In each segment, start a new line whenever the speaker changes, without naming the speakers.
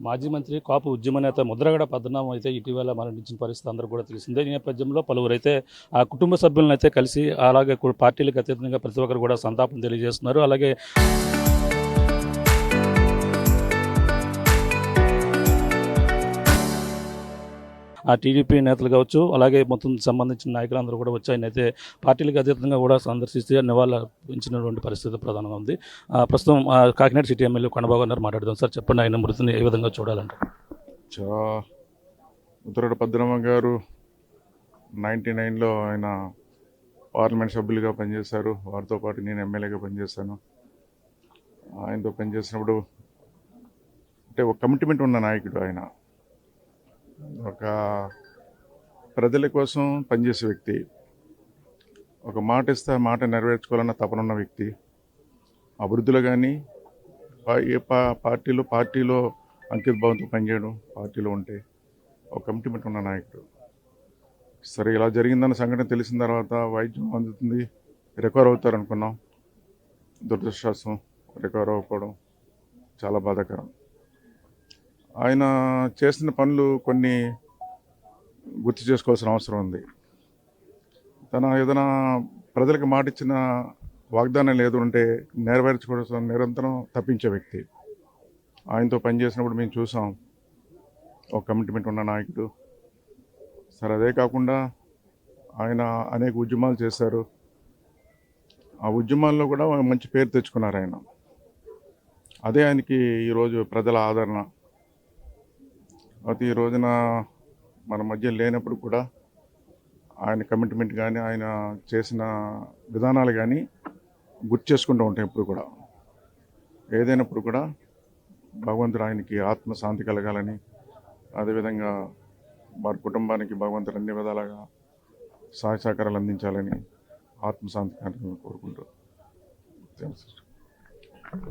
మాజీ మంత్రి కాపు ఉద్యమ నేత ముద్రగడ పద్మనాభం అయితే ఇటీవల మరణించిన పరిస్థితి అందరూ కూడా తెలిసిందే. ఈ నేపథ్యంలో పలువురు అయితే ఆ కుటుంబ సభ్యులను అయితే కలిసి అలాగే పార్టీలకు అతీతంగా ప్రతి ఒక్కరు కూడా సంతాపం తెలియజేస్తున్నారు. అలాగే ఆ టీడీపీ నేతలు కావచ్చు, అలాగే మొత్తం సంబంధించిన నాయకులందరూ కూడా వచ్చి ఆయన అయితే పార్టీలకు అతీతంగా కూడా సందర్శిస్తే నివాళులు అర్పించినటువంటి పరిస్థితి ప్రధానంగా ఉంది. ప్రస్తుతం కాకినాడ సిటీ ఎమ్మెల్యే కొండబాబు గారు మాట్లాడదాం. సార్ చెప్పండి, ఆయన మృతిని ఏ విధంగా చూడాలంటే?
ముద్రగడ పద్మనాభం గారు 99లో ఆయన పార్లమెంట్ సభ్యులుగా పనిచేశారు. వారితో పాటు నేను ఎమ్మెల్యేగా పనిచేశాను. ఆయనతో పనిచేసినప్పుడు అంటే ఒక కమిట్మెంట్ ఉన్న నాయకుడు ఆయన. ఒక ప్రజల కోసం పనిచేసే వ్యక్తి, ఒక మాట ఇస్తే ఆ మాట నెరవేర్చుకోవాలన్న తపనున్న వ్యక్తి. అభివృద్ధిలో కానీ పార్టీలో అంకిత భావంతో పనిచేయడం, పార్టీలో ఉంటే ఒక కమిట్మెంట్ ఉన్న నాయకుడు. సరే, ఇలా జరిగిందన్న సంఘటన తెలిసిన తర్వాత వైద్యం అందుతుంది, రికవర్ అవుతారు అనుకున్నాం. దురదృష్టం, రికవర్ అవ్వకపోవడం చాలా బాధాకరం. ఆయన చేసిన పనులు కొన్ని గుర్తు చేసుకోవాల్సిన అవసరం ఉంది. తన ఏదైనా ప్రజలకు మాట ఇచ్చిన వాగ్దానాలు ఏదో ఉంటే నెరవేర్చుకోవడం నిరంతరం తప్పించే వ్యక్తి. ఆయనతో పనిచేసినప్పుడు మేము చూసాం, ఒక కమిట్మెంట్ ఉన్న నాయకుడు. సరే, అదే కాకుండా ఆయన అనేక ఉద్యమాలు చేశారు. ఆ ఉద్యమాల్లో కూడా మంచి పేరు తెచ్చుకున్నారు ఆయన. అదే ఆయనకి ఈరోజు ప్రజల ఆదరణ. అయితే ఈ రోజున మన మధ్య లేనప్పుడు కూడా ఆయన కమిట్మెంట్ కానీ ఆయన చేసిన విధానాలు కానీ గుర్తు చేసుకుంటూ ఉంటాం. ఎప్పుడు కూడా ఏదైనప్పుడు కూడా భగవంతుడు ఆయనకి ఆత్మశాంతి కలగాలని, అదేవిధంగా వారి కుటుంబానికి భగవంతుడు అన్ని విధాలుగా సహాయ సహకారాలు అందించాలని ఆత్మశాంతి కోరుకుంటూ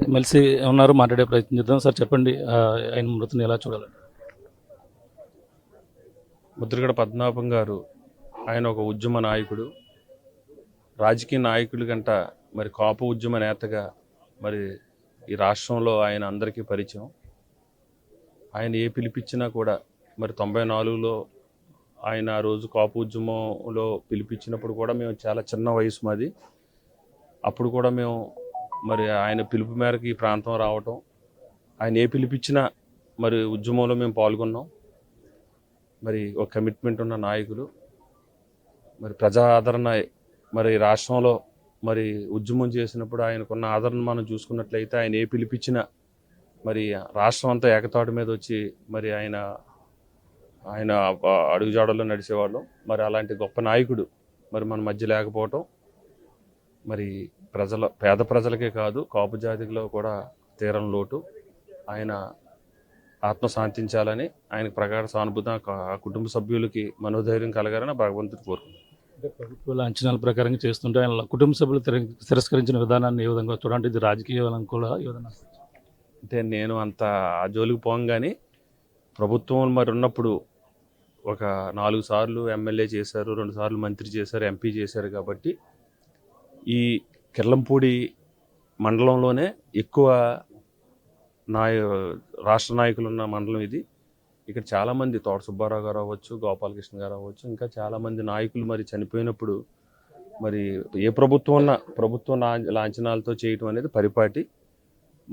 ఎమ్మెల్సీ ఉన్నారు, మాట్లాడే ప్రయత్నం చేద్దాం. సార్ చెప్పండి, ఆయన మృతిని ఎలా చూడాలంటే?
ముద్రగడ పద్మనాభం గారు ఆయన ఒక ఉద్యమ నాయకుడు, రాజకీయ నాయకుడి కంట మరి కాపు ఉద్యమ నేతగా మరి ఈ రాష్ట్రంలో ఆయన అందరికీ పరిచయం. ఆయన ఏ పిలిపించినా కూడా మరి 94లో ఆయన ఆ రోజు కాపు ఉద్యమంలో పిలిపించినప్పుడు కూడా మేము చాలా చిన్న వయసు మాది. అప్పుడు కూడా మేము మరి ఆయన పిలుపు మేరకు ఈ ప్రాంతం రావటం, ఆయన ఏ పిలిపించినా మరి ఉద్యమంలో మేము పాల్గొన్నాం. మరి ఒక కమిట్మెంట్ ఉన్న నాయకులు, మరి ప్రజా ఆదరణ మరి రాష్ట్రంలో మరి ఉద్యమం చేసినప్పుడు ఆయనకున్న ఆదరణ మనం చూసుకున్నట్లయితే ఆయన ఏ పిలిపించినా మరి రాష్ట్రం అంతా ఏకతాటి మీద వచ్చి మరి ఆయన అడుగుజాడల్లో నడిచేవాళ్ళం. మరి అలాంటి గొప్ప నాయకుడు మరి మన మధ్య లేకపోవటం మరి పేద ప్రజలకే కాదు, కాపు జాతిలో కూడా తీరని లోటు. ఆయన ఆత్మ శాంతించాలని, ఆయనకు ప్రగాఢ సానుభూతి, ఆ కుటుంబ సభ్యులకి మనోధైర్యం కలగాలని భగవంతుడు కోరుకుంటున్నాను.
ప్రభుత్వాల అంచనాల ప్రకారంగా చేస్తుంటే ఆయన కుటుంబ సభ్యులు తిరస్కరించిన విధానాన్ని ఏ విధంగా చూడండి? ఇది రాజకీయ కూడా ఈ విధంగా
అంటే నేను అంత ఆ జోలికి పోం, కానీ ప్రభుత్వం మరి ఉన్నప్పుడు ఒక 4 సార్లు ఎమ్మెల్యే చేశారు, 2 సార్లు మంత్రి చేశారు, ఎంపీ చేశారు. కాబట్టి ఈ కిర్లంపూడి మండలంలోనే ఎక్కువ రాష్ట్ర నాయకులు ఉన్న మండలం ఇది. ఇక్కడ చాలామంది, తోట సుబ్బారావు గారు అవ్వచ్చు, గోపాలకృష్ణ గారు అవ్వచ్చు, ఇంకా చాలామంది నాయకులు మరి చనిపోయినప్పుడు మరి ఏ ప్రభుత్వం ఉన్నా ప్రభుత్వం లాంఛనాలతో చేయటం అనేది పరిపాటి.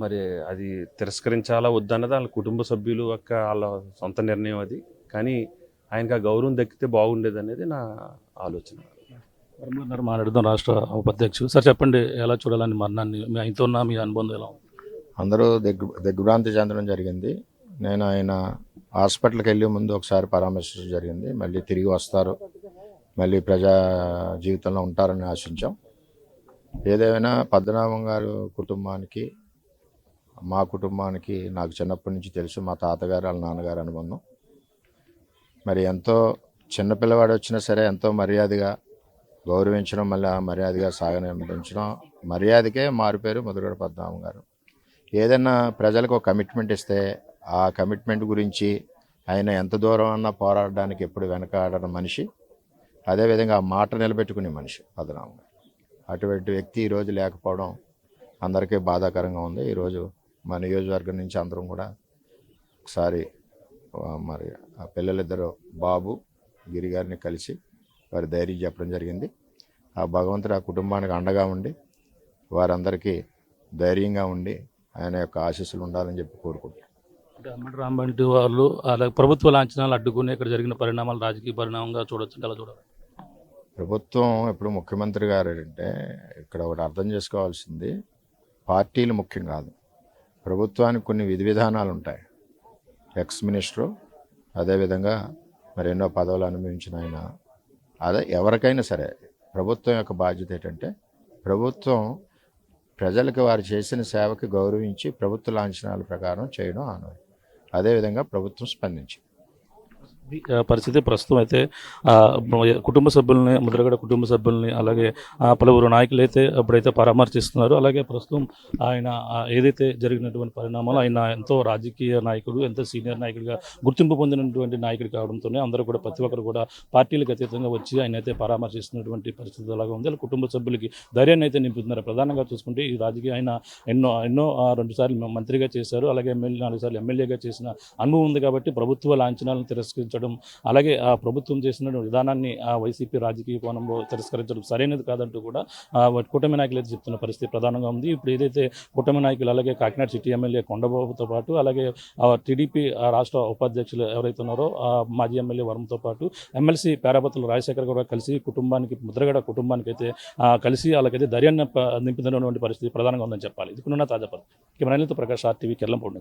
మరి అది తిరస్కరించాలా వద్దన్నది వాళ్ళ కుటుంబ సభ్యులు యొక్క వాళ్ళ సొంత నిర్ణయం అది. కానీ ఆయనకు ఆ గౌరవం దక్కితే బాగుండేది అనేది నా ఆలోచన.
మాట్లాడదాం. రాష్ట్ర ఉపాధ్యక్షుడు సార్ చెప్పండి, ఎలా చూడాలని మరణాన్ని? ఆయనతో ఉన్న మీ అనుబంధం ఎలా ఉంది?
అందరూ దిగ్భ్రాంతి చెందడం జరిగింది. నేను ఆయన హాస్పిటల్కి వెళ్ళే ముందు ఒకసారి పరామర్శించడం జరిగింది. మళ్ళీ తిరిగి వస్తారు, మళ్ళీ ప్రజా జీవితంలో ఉంటారని ఆశించాం. ఏదేమైనా పద్మనాభం గారు కుటుంబానికి, మా కుటుంబానికి నాకు చిన్నప్పటి నుంచి తెలుసు. మా తాతగారు వాళ్ళ నాన్నగారు అనుబంధం. మరి ఎంతో చిన్నపిల్లవాడు వచ్చినా సరే ఎంతో మర్యాదగా గౌరవించడం, మళ్ళీ మర్యాదగా సాగనించడం, మర్యాదకే మారుపేరు ముద్రగడ పద్మనాభం గారు. ఏదైనా ప్రజలకు ఒక కమిట్మెంట్ ఇస్తే ఆ కమిట్మెంట్ గురించి ఆయన ఎంత దూరం అన్నా పోరాడడానికి ఎప్పుడు వెనకాడని మనిషి. అదేవిధంగా ఆ మాట నిలబెట్టుకునే మనిషి పద్మనాభం గారు. అటువంటి వ్యక్తి ఈరోజు లేకపోవడం అందరికీ బాధాకరంగా ఉంది. ఈరోజు మా నియోజకవర్గం నుంచి అందరం కూడా ఒకసారి మరి ఆ పిల్లలిద్దరు బాబు గిరి గారిని కలిసి వారి ధైర్యం చెప్పడం జరిగింది. ఆ భగవంతుడు ఆ కుటుంబానికి అండగా ఉండి వారందరికీ ధైర్యంగా ఉండి ఆయన యొక్క ఆశీస్సులు ఉండాలని చెప్పి కోరుకుంటున్నాను.
అంటే అంబటి రాంబంటి వాళ్ళు అలాగే ప్రభుత్వ లాంఛనాలు అడ్డుకుని ఇక్కడ జరిగిన పరిణామాలు రాజకీయ పరిణామంగా చూడొచ్చు, అలా చూడాలి.
ప్రభుత్వం ఇప్పుడు ముఖ్యమంత్రి గారు అంటే ఇక్కడ ఒకటి అర్థం చేసుకోవాల్సింది, పార్టీలు ముఖ్యం కాదు. ప్రభుత్వానికి కొన్ని విధి విధానాలు ఉంటాయి. ఎక్స్ మినిస్టరు అదేవిధంగా మరి ఎన్నో పదవులు అనుభవించిన ఆయన, అదే ఎవరికైనా సరే ప్రభుత్వం యొక్క బాధ్యత ఏంటంటే ప్రభుత్వం ప్రజలకు వారు చేసిన సేవకి గౌరవించి ప్రభుత్వ లాంఛనాల ప్రకారం చేయడం ఆనవాయితీ. అదేవిధంగా ప్రభుత్వం స్పందించింది.
పరిస్థితి ప్రస్తుతం అయితే కుటుంబ సభ్యుల్ని, ముద్రగడ కుటుంబ సభ్యుల్ని, అలాగే పలువురు నాయకులు అయితే అప్పుడైతే పరామర్శిస్తున్నారు. అలాగే ప్రస్తుతం ఆయన ఏదైతే జరిగినటువంటి పరిణామాలు, ఆయన ఎంతో రాజకీయ నాయకుడు, ఎంతో సీనియర్ నాయకుడిగా గుర్తింపు పొందినటువంటి నాయకుడు కావడంతోనే అందరూ కూడా ప్రతి ఒక్కరు కూడా పార్టీలకు అతీతంగా వచ్చి ఆయన అయితే పరామర్శిస్తున్నటువంటి పరిస్థితి అలాగా ఉంది. అలా కుటుంబ సభ్యులకి ధైర్యాన్ని అయితే నింపుతున్నారు. ప్రధానంగా చూసుకుంటే ఈ రాజకీయ ఆయన ఎన్నో 2 సార్లు మంత్రిగా చేశారు, అలాగే 4 సార్లు ఎమ్మెల్యేగా చేసిన అనుభవం ఉంది. కాబట్టి ప్రభుత్వ లాంఛనాలను తిరస్కరించడం, అలాగే ఆ ప్రభుత్వం చేసిన విధానాన్ని ఆ వైసీపీ రాజకీయ కోణంలో తిరస్కరించడం సరైనది కాదంటూ కూడా కూటమి నాయకులు అయితే చెప్తున్న పరిస్థితి ప్రధానంగా ఉంది. ఇప్పుడు ఏదైతే కూటమి నాయకులు, అలాగే కాకినాడ సిటీ ఎమ్మెల్యే కొండబాబుతో పాటు, అలాగే టీడీపీ రాష్ట్ర ఉపాధ్యక్షులు ఎవరైతే ఉన్నారో మాజీ ఎమ్మెల్యే వరంతో పాటు ఎమ్మెల్సీ పేరాపతులు రాజశేఖర్ కూడా కలిసి కుటుంబానికి, ముద్రగడ కుటుంబానికి అయితే కలిసి అలాగైతే ధైర్యాన్ని నింపుతున్నటువంటి పరిస్థితి ప్రధానంగా ఉందని చెప్పాలి. ఇది తాజా పరిస్థితి. కెమెరాలతో ప్రకాష్ RTV, కెర్లంపూడి.